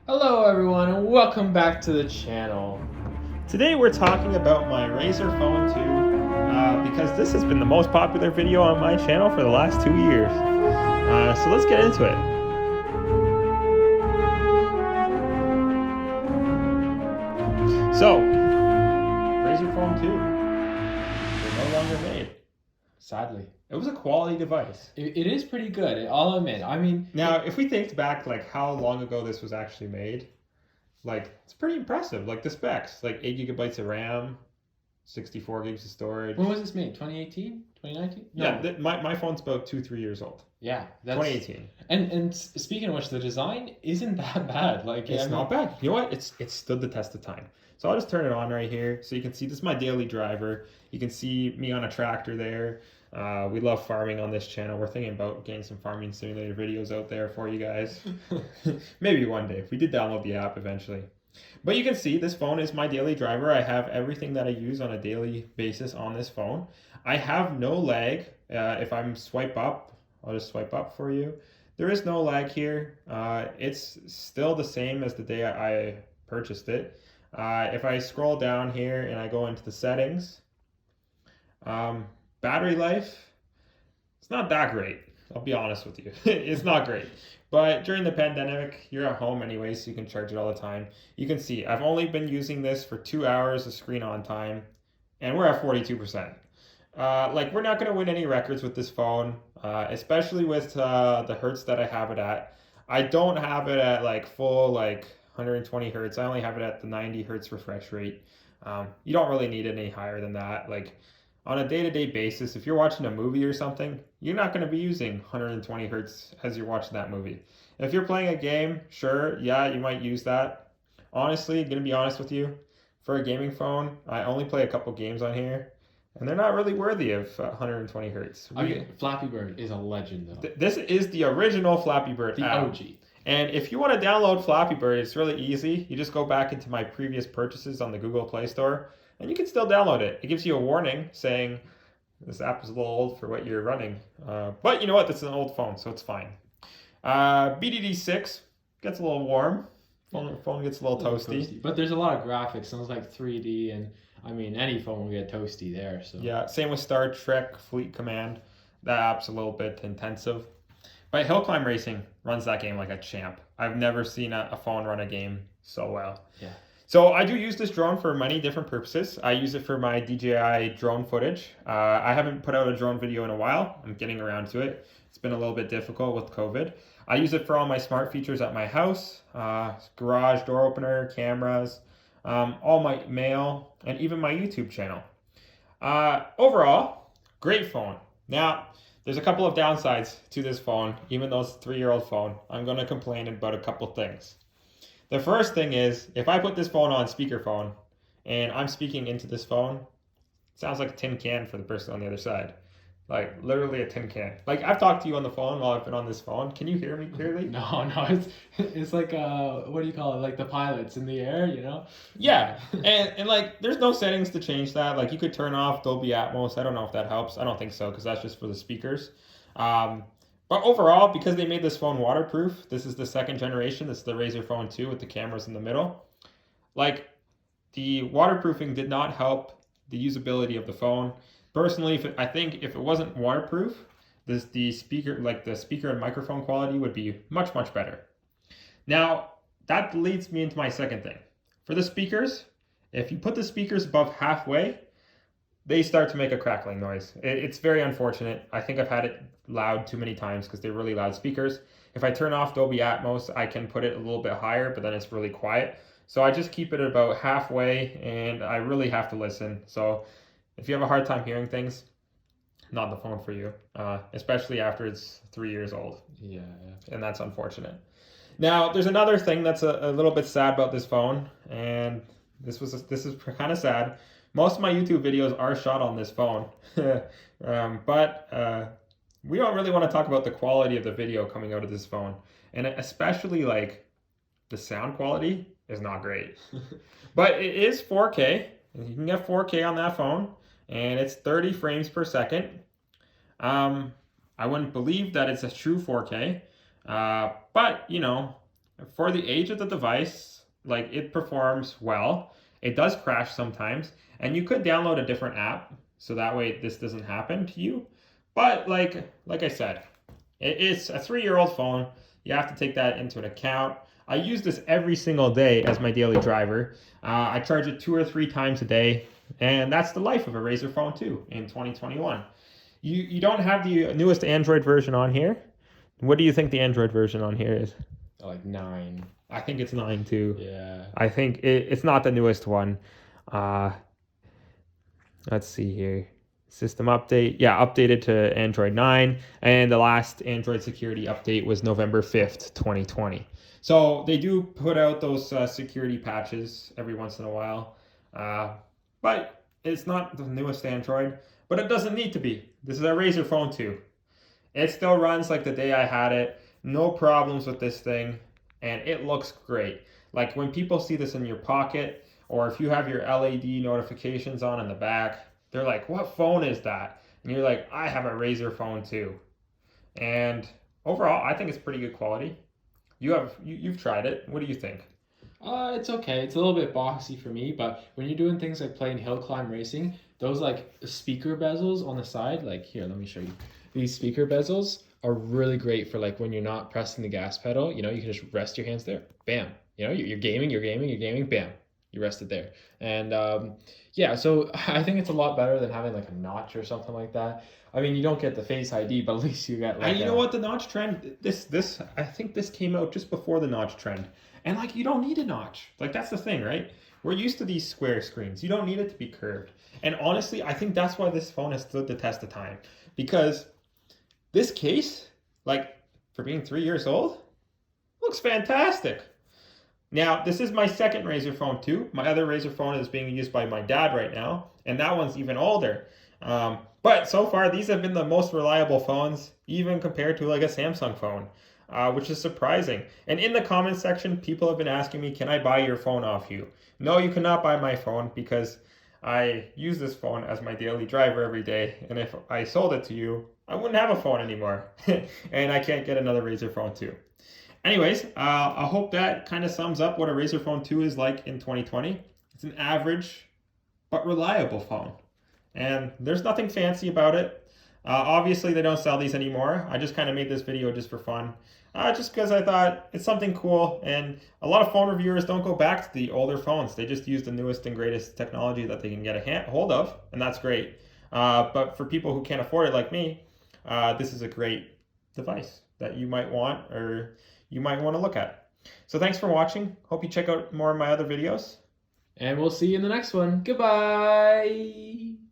Hello everyone and welcome back to the channel. Today we're talking about my Razer Phone 2 because this has been the most popular video on my channel for the last 2 years. So let's get into it. So, Razer Phone 2, they're no longer made. Sadly, It was a quality device. it is pretty good, I'll admit. I mean, Now, if we think back like how long ago this was actually made, like it's pretty impressive. Like the specs, like 8 gigabytes of RAM, 64 gigs of storage. when was this made? 2018? 2019? No. Yeah, my phone's about 2-3 years old. Yeah, that's 2018. And speaking of which, the design isn't that bad. Like It's not bad. You know what? It's stood the test of time. So I'll just turn it on right here so you can see this is my daily driver. You can see me on a tractor there. We love farming on this channel. We're thinking about getting some farming simulator videos out there for you guys. Maybe one day if we did download the app eventually. But you can see this phone is my daily driver. I have everything that I use on a daily basis on this phone. I have no lag. If I'm swipe up, I'll just swipe up for you. There is no lag here. It's still the same as the day I purchased it. If I scroll down here and I go into the settings, battery life, it's not that great. I'll be honest with you. It's not great. But during the pandemic, you're at home anyway, so you can charge it all the time. You can see I've only been using this for 2 hours of screen on time, and we're at 42%. Like we're not going to win any records with this phone, especially with the hertz that I have it at. I don't have it at like full like 120 hertz. I only have it at the 90 hertz refresh rate. You don't really need any higher than that. Like on a day-to-day basis, if you're watching a movie or something, you're not going to be using 120 hertz as you're watching that movie. If you're playing a game, sure, yeah, you might use that. Honestly, gonna be honest with you, for a gaming phone, I only play a couple games on here, and they're not really worthy of 120 hertz. Flappy Bird is a legend though. This is the original Flappy Bird The app. OG. And if you want to download Flappy Bird, it's really easy. You just go back into my previous purchases on the Google Play Store, and you can still download it. It gives you a warning saying this app is a little old for what you're running. But you know what? This is an old phone, so it's fine. BDD6 gets a little warm. Phone gets a little toasty. But there's a lot of graphics, sounds like 3D, and I mean, any phone will get toasty there. So Yeah, same with Star Trek Fleet Command. That app's a little bit intensive. But Hill Climb Racing runs that game like a champ. I've never seen a phone run a game so well. Yeah. So I do use this drone for many different purposes. I use it for my DJI drone footage. I haven't put out a drone video in a while. I'm getting around to it. It's been a little bit difficult with COVID. I use it for all my smart features at my house, garage door opener, cameras, all my mail, and even my YouTube channel. Overall, great phone. Now, there's a couple of downsides to this phone, even though it's a 3-year-old phone. I'm going to complain about a couple things. The first thing is, if I put this phone on speakerphone and I'm speaking into this phone, it sounds like a tin can for the person on the other side. Like literally a tin can. Like I've talked to you on the phone while I've been on this phone. Can you hear me clearly? No, it's like what do you call it? Like the pilots in the air, you know? Yeah, and like there's no settings to change that. Like you could turn off Dolby Atmos. I don't know if that helps. I don't think so because that's just for the speakers. But overall, because they made this phone waterproof, this is the second generation. This is the Razer Phone 2 with the cameras in the middle. Like the waterproofing did not help the usability of the phone. Personally, I think if it wasn't waterproof, the speaker and microphone quality would be much, much better. Now, that leads me into my second thing. For the speakers, if you put the speakers above halfway, they start to make a crackling noise. It's very unfortunate. I think I've had it loud too many times because they're really loud speakers. If I turn off Dolby Atmos, I can put it a little bit higher, but then it's really quiet. So I just keep it about halfway, and I really have to listen. So if you have a hard time hearing things, not the phone for you, especially after it's 3 years old. Yeah. And that's unfortunate. Now, there's another thing that's a little bit sad about this phone, and this is kind of sad. Most of my YouTube videos are shot on this phone, but we don't really want to talk about the quality of the video coming out of this phone, and especially like the sound quality is not great. But it is 4K, and you can get 4K on that phone, and it's 30 frames per second. I wouldn't believe that it's a true 4K, but you know, For the age of the device, like it performs well. It does crash sometimes, and you could download a different app so that way this doesn't happen to you. But like I said, it's a 3-year-old phone. You have to take that into an account. I use this every single day as my daily driver. I charge it 2 or 3 times a day, and that's the life of a Razer Phone 2 in 2021. You don't have the newest Android version on here. What do you think the Android version on here is? Like 9. I think it's 9 too. Yeah. I think it's not the newest one. Uh, let's see here. System update. Yeah, updated to Android 9. And the last Android security update was November 5th, 2020. So they do put out those security patches every once in a while. But it's not the newest Android. But it doesn't need to be. This is a Razer Phone 2. It still runs like the day I had it. No problems with this thing. And it looks great. Like when people see this in your pocket, or if you have your LED notifications on in the back, they're like, what phone is that? And you're like, I have a Razer Phone 2. And overall, I think it's pretty good quality. You've tried it. What do you think? It's okay. It's a little bit boxy for me, but when you're doing things like playing hill climb racing, those like speaker bezels on the side, like here, let me show you. These speaker bezels are really great for like when you're not pressing the gas pedal. You know, you can just rest your hands there. Bam. You know, you're gaming. Bam. You rest it there. And yeah, so I think it's a lot better than having like a notch or something like that. I mean, you don't get the Face ID, but at least you get like. And you know what? The notch trend. This I think this came out just before the notch trend. And like you don't need a notch. Like that's the thing, right? We're used to these square screens. You don't need it to be curved. And honestly, I think that's why this phone has stood the test of time. Because this case, like for being 3 years old, looks fantastic. Now, this is my second Razer Phone 2. My other Razer phone is being used by my dad right now, and that one's even older. But so far, these have been the most reliable phones, even compared to like a Samsung phone, which is surprising. And in the comments section, people have been asking me, can I buy your phone off you? No, you cannot buy my phone because I use this phone as my daily driver every day. And if I sold it to you, I wouldn't have a phone anymore. And I can't get another Razer Phone 2. Anyways, I hope that kind of sums up what a Razer Phone 2 is like in 2020. It's an average but reliable phone. And there's nothing fancy about it. Obviously, they don't sell these anymore. I just kind of made this video just for fun. Just because I thought it's something cool. And a lot of phone reviewers don't go back to the older phones. They just use the newest and greatest technology that they can get a hold of. And that's great. But for people who can't afford it like me, this is a great device that you might want or you might want to look at. So thanks for watching. Hope you check out more of my other videos. And we'll see you in the next one. Goodbye.